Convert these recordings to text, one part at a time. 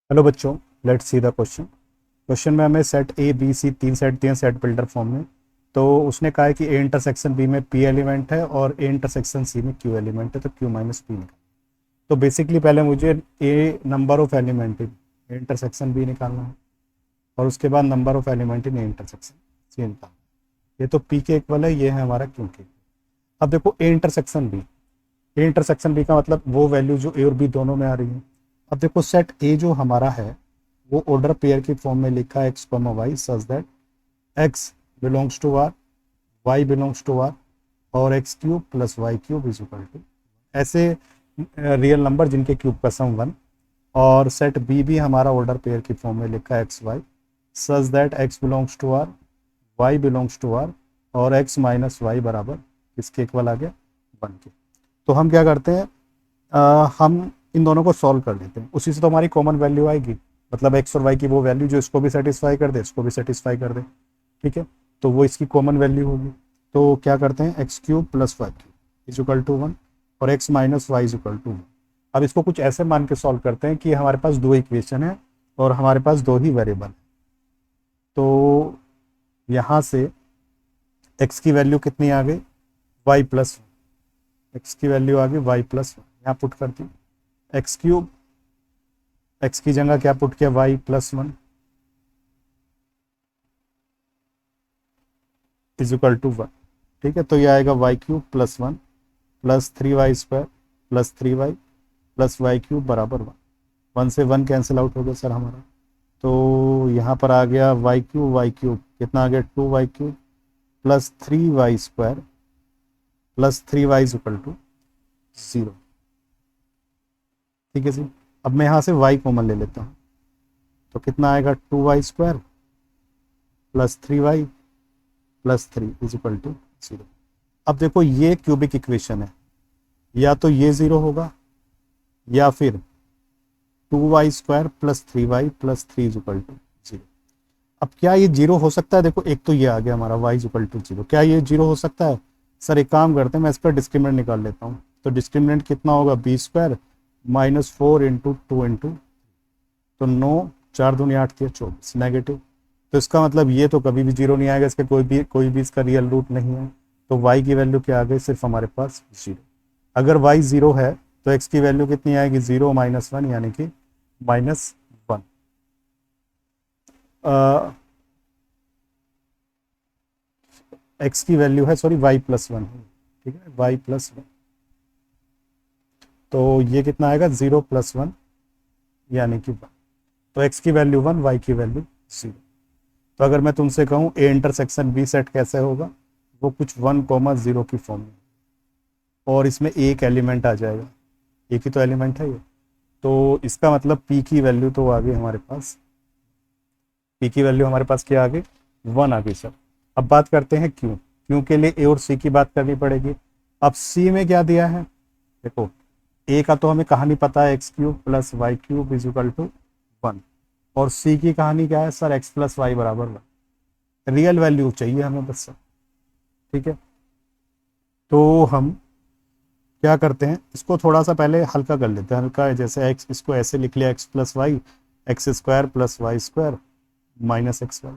Hello बच्चों, let's see the question. Question में हमें सेट ए बी सी तीन सेट दिए सेट बिल्डर फॉर्म में। तो उसने कहा है कि ए इंटरसेक्शन बी में पी एलिमेंट है और ए इंटरसेक्शन सी में क्यू एलिमेंट है, तो क्यू माइनस पी निकाल। तो बेसिकली पहले मुझे A number of element in A intersection B निकालना है और उसके बाद number of element in A intersection C निकालना है। ये तो पी के इक्वल है, ये है हमारा क्यू के। अब देखो A intersection B, A intersection B का मतलब वो वैल्यू जो ए और बी दोनों में आ रही है। अब देखो सेट ए जो हमारा है वो ऑर्डर पेयर की फॉर्म में लिखा है x comma y such that x belongs to R, y belongs to R और x cube plus Y cube is equal to ऐसे रियल नंबर जिनके क्यूब का सम वन। और सेट बी भी हमारा ऑर्डर पेयर की फॉर्म में लिखा है x y such that x belongs to R, y belongs to R और एक्स माइनस वाई बराबर किसके इक्वल आ गया, वन के। तो हम क्या करते हैं, हम इन दोनों को सॉल्व कर लेते हैं, उसी से तो हमारी कॉमन वैल्यू आएगी। मतलब एक्स और वाई की वो वैल्यू जो इसको भी सेटिस्फाई कर दे इसको भी सेटिस्फाई कर दे, ठीक है। तो वो इसकी कॉमन वैल्यू होगी। तो क्या करते हैं, x cube plus Y cube is equal to one और x minus y is equal to one. अब इसको कुछ ऐसे मान के सॉल्व करते हैं कि हमारे पास दो इक्वेशन है और हमारे पास दो ही वेरिएबल है। तो यहाँ से एक्स की वैल्यू कितनी आ गई, वाई प्लस, एक्स की वैल्यू आ गई वाई प्लस, यहाँ पुट कर दी। एक्स क्यूब, एक्स की जगह क्या पुट किया, Y plus one is equal to one, ठीक है। तो ये आएगा Y cube plus one plus three Y square plus three Y plus Y cube बराबर वन। वन से वन कैंसिल आउट हो गया सर हमारा। तो यहाँ पर आ गया वाई क्यूब कितना आ गया, two Y cube plus three Y square plus three Y is equal to zero, ठीक है जी। अब मैं यहाँ से वाई कॉमन ले लेता हूँ, तो कितना आएगा, two Y square plus three Y plus three is equal to zero. अब देखो ये क्यूबिक इक्वेशन है, या तो ये जीरो होगा या फिर two Y square plus three Y plus three is equal to zero. अब क्या ये जीरो हो सकता है, देखो एक तो ये आ गया हमारा Y is equal to zero, क्या ये जीरो हो सकता है? सर एक काम करते हैं, मैं इस पर डिस्क्रिमिनेंट निकाल लेता हूँ। तो डिस्क्रिमिनेंट कितना होगा, B square minus four into two into, तो नौ, चार दूनी आठ थी, चौबीस नेगेटिव। तो इसका मतलब ये तो कभी भी जीरो नहीं आएगा, इसका कोई भी इसका रियल रूट नहीं है। तो y की वैल्यू क्या आ गई, सिर्फ हमारे पास जीरो। अगर y जीरो है तो x की वैल्यू कितनी आएगी, जीरो माइनस वन यानी कि माइनस वन। x की वैल्यू है, सॉरी y प्लस वन, ठीक है, y प्लस वन। तो ये कितना आएगा, जीरो प्लस वन यानी कि वन। तो x की वैल्यू वन, y की वैल्यू जीरो। तो अगर मैं तुमसे कहूँ ए इंटरसेक्शन बी सेट कैसे होगा, वो कुछ वन कॉमा जीरो की फॉर्म में और इसमें एक एलिमेंट आ जाएगा, एक ही तो एलिमेंट है ये। तो इसका मतलब पी की वैल्यू तो आ गई हमारे पास, पी की वैल्यू हमारे पास क्या आ गई, वन आ गई सर। अब बात करते हैं क्यू, क्यू के लिए ए और सी की बात करनी पड़ेगी। अब सी में क्या दिया है, देखो ए का तो हमें कहानी पता है, X cube plus Y cube is equal to one. और सी की कहानी क्या है सर, एक्स प्लस वाई बराबर वन। रियल वैल्यू चाहिए हमें बस सर, ठीक है। तो हम क्या करते हैं, इसको थोड़ा सा पहले हल्का कर लेते हैं, हल्का है जैसे एक्स, इसको ऐसे लिख लिया x plus y, x square plus Y square minus x y.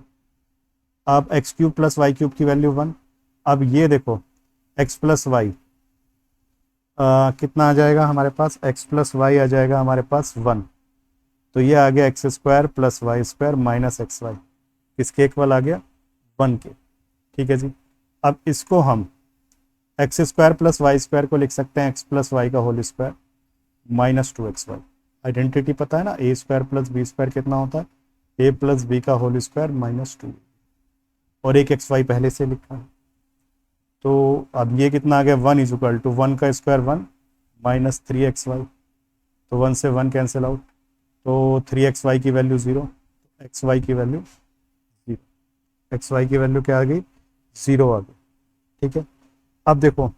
अब x cube plus Y cube की वैल्यू वन। अब ये देखो एक्स प्लस वाई कितना आ जाएगा हमारे पास, एक्स प्लस वाई आ जाएगा हमारे पास वन। तो ये आ गया X square plus Y square minus x Y, किसके इक्वल आ गया, वन के, ठीक है जी। अब इसको हम X square plus Y square को लिख सकते हैं एक्स प्लस वाई का whole square minus two X Y. Identity पता है ना, A square plus B square कितना होता है, ए प्लस बी का होल स्क्वायर माइनस टू, और एक एक्स वाई पहले से लिखा है। तो अब ये कितना आ गया, one is equal to one का square one minus three x y, तो वन से वन कैंसिल आउट, तो थ्री एक्स वाई की वैल्यू जीरो, एक्स वाई की वैल्यू जीरो, एक्स वाई की वैल्यू क्या आ गई, जीरो आ गई, ठीक है। अब देखो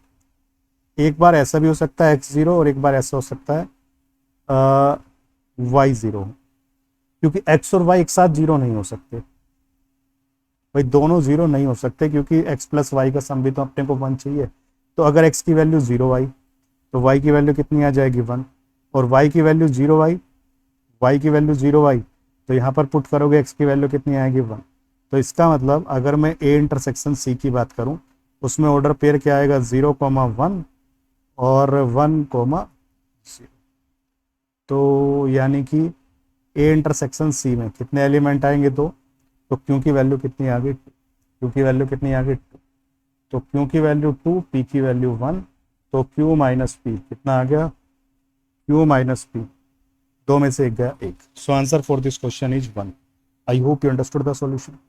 एक बार ऐसा भी हो सकता है एक्स जीरो और एक बार ऐसा हो सकता है वाई जीरो, क्योंकि एक्स और वाई एक साथ जीरो नहीं हो सकते भाई, दोनों जीरो नहीं हो सकते, क्योंकि एक्स प्लस वाई का सम भी तो अपने को वन चाहिए। तो अगर एक्स की वैल्यू जीरो आई तो वाई की वैल्यू कितनी आ जाएगी, वन, और वाई की वैल्यू जीरो आई, y की वैल्यू 0y, तो यहाँ पर पुट करोगे x की वैल्यू कितनी आएगी 1। तो इसका मतलब अगर मैं a इंटरसेक्शन c की बात करूँ, उसमें ऑर्डर पेयर क्या आएगा 0,1 और 1,0। तो यानी कि a इंटरसेक्शन c में कितने एलिमेंट आएंगे 2, तो q की वैल्यू कितनी आ गई 2, q की वैल्यू कितनी आ गई 2, तो q की वैल्यू 2, p की वैल्यू 1, तो q माइनस पी कितना आ गया q माइनस पी, दो में से एक गया एक। So answer for this question is 1। I hope you understood the solution.